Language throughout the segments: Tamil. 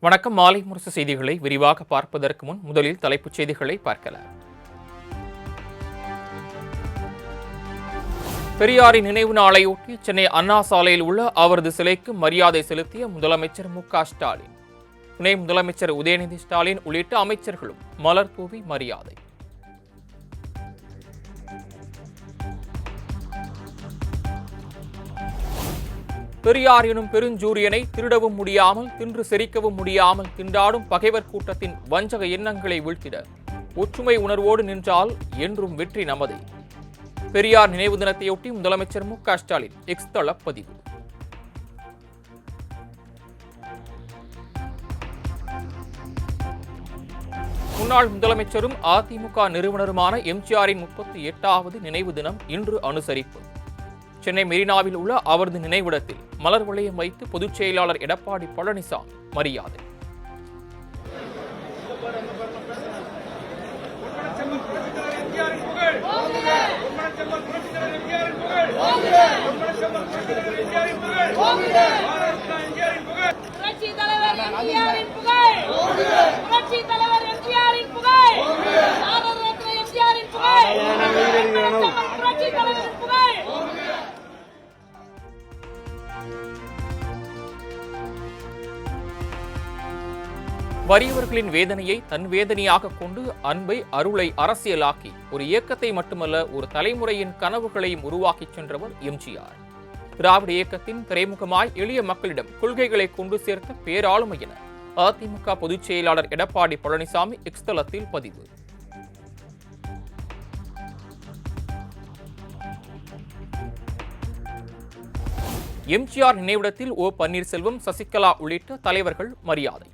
வணக்கம். மாலை முரசு செய்திகளை விரிவாக பார்ப்பதற்கு முன் முதலில் தலைப்புச் செய்திகளை பார்க்கலாம். பெரியாரின் நினைவு நாளையொட்டி சென்னை அண்ணா சாலையில் உள்ள அவரது சிலைக்கு மரியாதை செலுத்திய முதலமைச்சர் மு.க.ஸ்டாலின். துணை முதலமைச்சர் உதயநிதி ஸ்டாலின் உள்ளிட்ட அமைச்சர்களும் மலர் தூவி மரியாதை. பெரியார் எனும் பெருஞ்சூரியனை திருடவும் முடியாமல் தின்று செரிக்கவும் முடியாமல் திண்டாடும் பகைவர் கூட்டத்தின் வஞ்சக எண்ணங்களை வீழ்த்திட ஒற்றுமை உணர்வோடு நின்றால் என்றும் வெற்றி நமதே. பெரியார் நினைவு தினத்தையொட்டி முதலமைச்சர் மு.க.ஸ்டாலின் எக்ஸ் தள பதிவு. முன்னாள் முதலமைச்சரும் அதிமுக நிறுவனருமான எம்ஜிஆரின் 38வது நினைவு தினம் இன்று அனுசரிப்பு. சென்னை மெரினாவில் உள்ள அவரது நினைவிடத்தில் மலர் வளையம் வைத்து பொதுச் செயலாளர் எடப்பாடி பழனிசாமி மரியாதை. வறியவர்களின் வேதனையை தன் வேதனையாக கொண்டு அன்பை அருளை அரசியலாக்கி ஒரு இயக்கத்தை மட்டுமல்ல ஒரு தலைமுறையின் கனவுகளையும் உருவாக்கிச் சென்றவர் எம்ஜிஆர். திராவிட இயக்கத்தின் திரைமுகமாய் எளிய மக்களிடம் கொள்கைகளை கொண்டு சேர்த்த பேராளுமை என அதிமுக பொதுச் செயலாளர் எடப்பாடி பழனிசாமி எக்ஸ் தளத்தில் பதிவு. எம்ஜிஆர் நினைவிடத்தில் ஓ பன்னீர்செல்வம், சசிகலா உள்ளிட்ட தலைவர்கள் மரியாதை.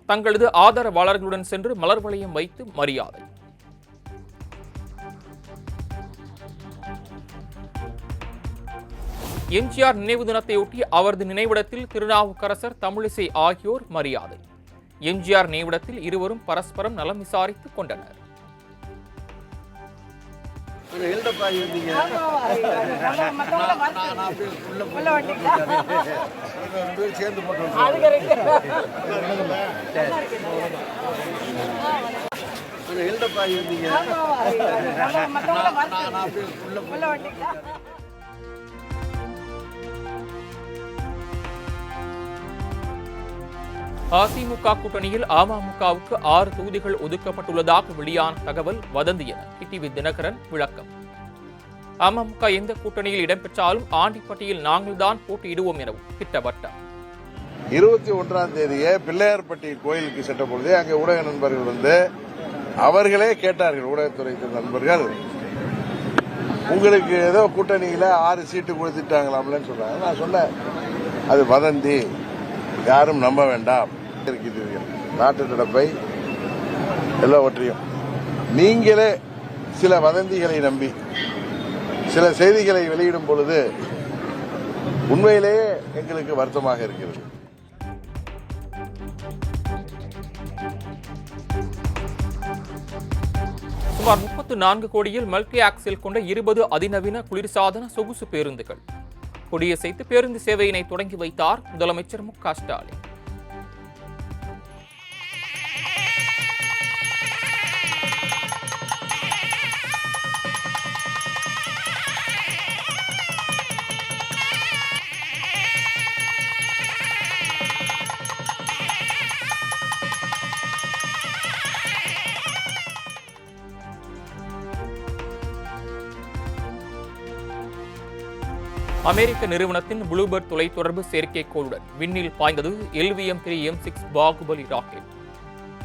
தங்களது ஆதரவாளர்களுடன் சென்று மலர் வளையம் வைத்து மரியாதை. எம்ஜிஆர் நினைவு தினத்தையொட்டி அவரது நினைவிடத்தில் திருநாவுக்கரசர், தமிழிசை ஆகியோர் மரியாதை. எம்ஜிஆர் நினைவிடத்தில் இருவரும் பரஸ்பரம் நலம் விசாரித்துக் கொண்டனர். அதிமுக கூட்டணியில் அமமுகவுக்கு 6 தொகுதிகள் ஒதுக்கப்பட்டுள்ளதாக வெளியான தகவல் வதந்தி என டிடிவி தினகரன் விளக்கம். அமமுக எந்த கூட்டணியில் இடம்பெற்றாலும் ஆண்டிப்பட்டியில் நாங்கள்தான் போட்டியிடுவோம் எனவும் திட்டவட்டம். 21ஆம் தேதியே பிள்ளையார்பட்டி கோயிலுக்கு சென்ற பொழுதே அங்கே ஊடக நண்பர்கள் வந்து அவர்களே கேட்டார்கள், ஊடகத்துறை நண்பர்கள், உங்களுக்கு ஏதோ கூட்டணியில 6 சீட்டு கொடுத்துட்டாங்களாம்லன்னு சொன்னாங்க. நான் சொன்னேன், அது வதந்தி, யாரும் நம்ப வேண்டாம். நாட்டு நடப்பை எல்லாவற்றையும் நீங்களே சில வதந்திகளை நம்பி சில செய்திகளை வெளியிடும் பொழுது உண்மையிலேயே எங்களுக்கு வருத்தமாக இருக்கிறது. சுமார் 34 கோடியில் மல்டி ஆக்சில் கொண்ட 20 அதிநவீன குளிர்சாதன சொகுசு பேருந்துகள் கொடியசைத்து பேருந்து சேவையினை தொடங்கி வைத்தார் முதலமைச்சர் மு.க.ஸ்டாலின். அமெரிக்க நிறுவனத்தின் ப்ளூபர்ட் தொலைத்தொடர்பு செயற்கைக்கோளுடன் விண்ணில் பாய்ந்தது LVM-3 M6 பாகுபலி ராக்கெட்.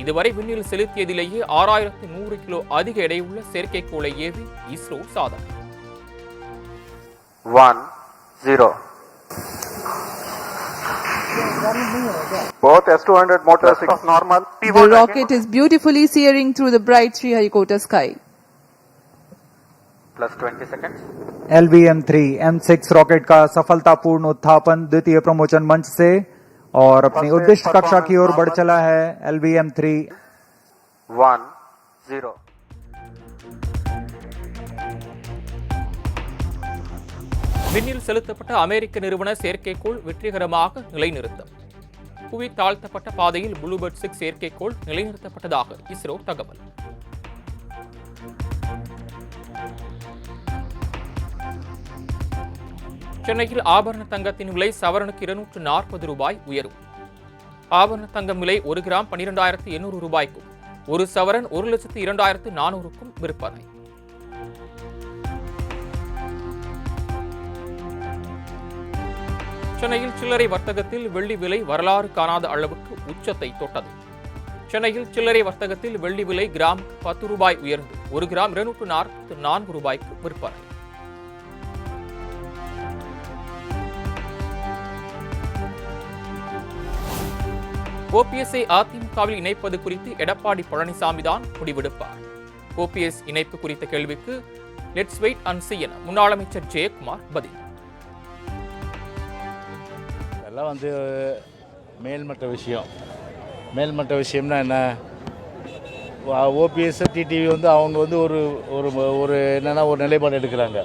இதுவரை விண்ணில் செலுத்தியதிலேயே 6100 கிலோ அதிக எடையுள்ள செயற்கைக்கோளை ஏவி இஸ்ரோ சாதனை. 1-0. Both S-200 motors are normal. The rocket is beautifully searing through the bright Sriharikota sky. Plus 20 seconds. LVM-3 M6 rocket का सफलतापूर्ण उत्थापन द्वितीय प्रमोचन मंच से और अपनी उद्दिष्ट कक्षा की ओर बढ़ चला है. LVM-3 1-0. விண்ணில் செலுத்தப்பட்ட அமெரிக்க நிறுவன செயற்கைக்கோள் வெற்றிகரமாக நிலைநிறுத்தம். புவி தாழ்த்தப்பட்ட பாதையில் ப்ளூபெர்ட் 6 செயற்கைக்கோள் நிலைநிறுத்தப்பட்டதாக இஸ்ரோ தகவல். சென்னையில் ஆபரண தங்கத்தின் விலை சவரனுக்கு 240 ரூபாய் உயர்வு. ஆபரண தங்கம் விலை 1 கிராம் 12,800 ரூபாய்க்கும், 1 சவரன் 1,02,400க்கும் விற்பனை. சென்னையில் சில்லறை வர்த்தகத்தில் வெள்ளி விலை வரலாறு காணாத அளவுக்கு உச்சத்தை தொட்டது. சென்னையில் சில்லறை வர்த்தகத்தில் வெள்ளி விலை கிராம் 10 ரூபாய் உயர்ந்து 1 கிராம் 244 ரூபாய்க்கு விற்பனை. ஓபிஎஸ்ஐ அதிமுகவில் இணைப்பது குறித்து எடப்பாடி பழனிசாமி தான் முடிவெடுப்பார். ஓபிஎஸ் இணைப்பு குறித்த கேள்விக்கு லெட்ஸ் வெயிட் அண்ட் சீ என முன்னாள் அமைச்சர் ஜெயக்குமார் பதில். இதெல்லாம் மேல்மட்ட விஷயம். மேல்மட்ட விஷயம்னா என்ன? ஓபிஎஸ் டிடிவி அவங்க ஒரு ஒரு என்னென்னா ஒரு நிலைப்பாடு எடுக்கிறாங்க.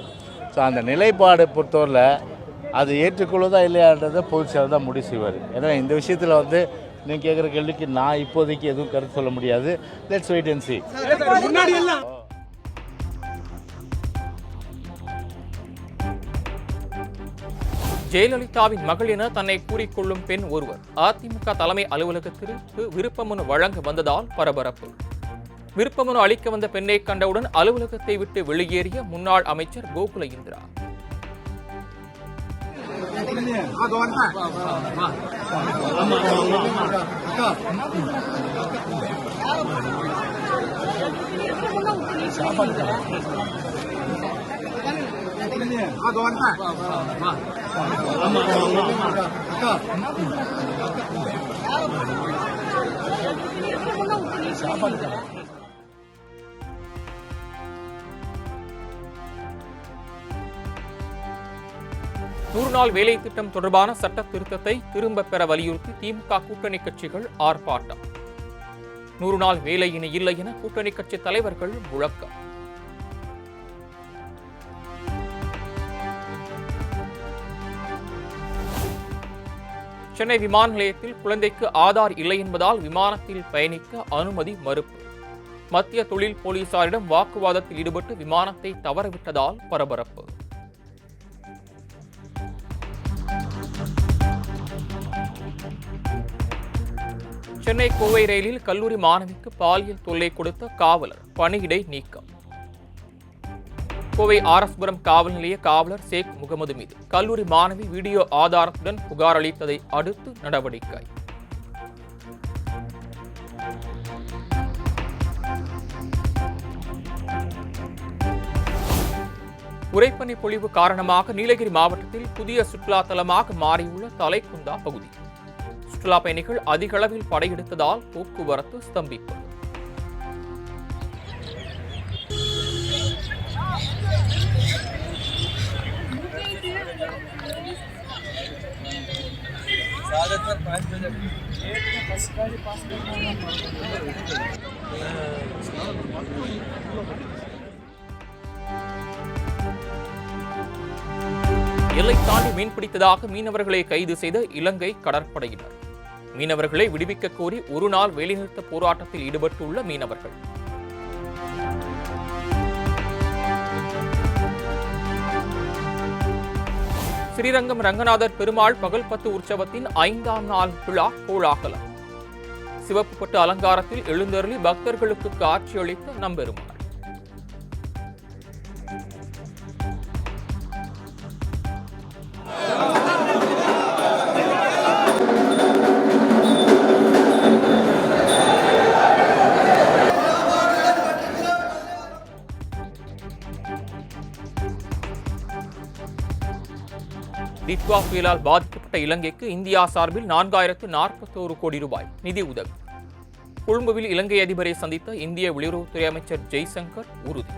ஸோ அந்த நிலைப்பாடை பொறுத்தவரையில் அது ஏற்றுக்கொள்வதா இல்லையான்றதை பொதுச்செயலாளர் தான் முடிவு செய்வார். ஏன்னா இந்த விஷயத்தில் நீங்கள் கேட்குற கேள்விக்கு நான் இப்போதைக்கு எதுவும் கருத்து சொல்ல முடியாது. லெட்ஸ் வெயிட் அண்ட் சீ. ஜெயலலிதாவின் மகள் என தன்னை கூறிக்கொள்ளும் பெண் ஒருவர் அதிமுக தலைமை அலுவலகத்திற்கு விருப்பமனு வழங்க வந்ததால் பரபரப்பு. விருப்பமனு அளிக்க வந்த பெண்ணை கண்டவுடன் அலுவலகத்தை விட்டு வெளியேறிய முன்னாள் அமைச்சர் கோகுல இந்திரா. நூறு நாள் வேலை திட்டம் தொடர்பான சட்ட திருத்தத்தை திரும்ப பெற வலியுறுத்தி திமுக கூட்டணி கட்சிகள் ஆர்ப்பாட்டம். 100 நாள் வேலை இனி இல்லை என கூட்டணி கட்சி தலைவர்கள் முழக்கம். சென்னை விமான நிலையத்தில் குழந்தைக்கு ஆதார் இல்லை என்பதால் விமானத்தில் பயணிக்க அனுமதி மறுப்பு. மத்திய தொழில் போலீசாரிடம் வாக்குவாதத்தில் ஈடுபட்டு விமானத்தை தவறவிட்டதால் பரபரப்பு. சென்னை கோவை ரயிலில் கல்லூரி மாணவிக்கு பாலியல் தொல்லை கொடுத்த காவலர் பணியிடை நீக்கம். கோவை ஆர்எஸ்புரம் காவல் நிலைய காவலர் ஷேக் முகமது மீது கல்லூரி மாணவி வீடியோ ஆதாரத்துடன் புகார் அளித்ததை அடுத்து நடவடிக்கை. உறைபனி பொழிவு காரணமாக நீலகிரி மாவட்டத்தில் புதிய சுற்றுலா தலமாக மாறியுள்ள தலைக்குந்தா பகுதி. சுற்றுலா பயணிகள் அதிக அளவில் படையெடுத்ததால் போக்குவரத்து ஸ்தம்பிப்பு. எல்லை தாண்டி மீன்பிடித்ததாக மீனவர்களை கைது செய்த இலங்கை கடற்படையினர். மீனவர்களை விடுவிக்க கோரி ஒரு நாள் வேலைநிறுத்த போராட்டத்தில் ஈடுபட்டுள்ள மீனவர்கள். ஸ்ரீரங்கம் ரங்கநாதர் பெருமாள் பகல் 10 உற்சவத்தின் 5ஆம் நாள் விழா கோலாகலம். சிவப்பு பட்டு அலங்காரத்தில் எழுந்தருளி பக்தர்களுக்கு காட்சியளித்த நம்பெருமாள். டிட்வா புயலால் பாதிக்கப்பட்ட இலங்கைக்கு இந்தியா சார்பில் 4041 கோடி ரூபாய் நிதி உதவி. கொழும்புவில் இலங்கை அதிபரை சந்தித்த இந்திய வெளியுறவுத்துறை அமைச்சர் ஜெய்சங்கர் உறுதி.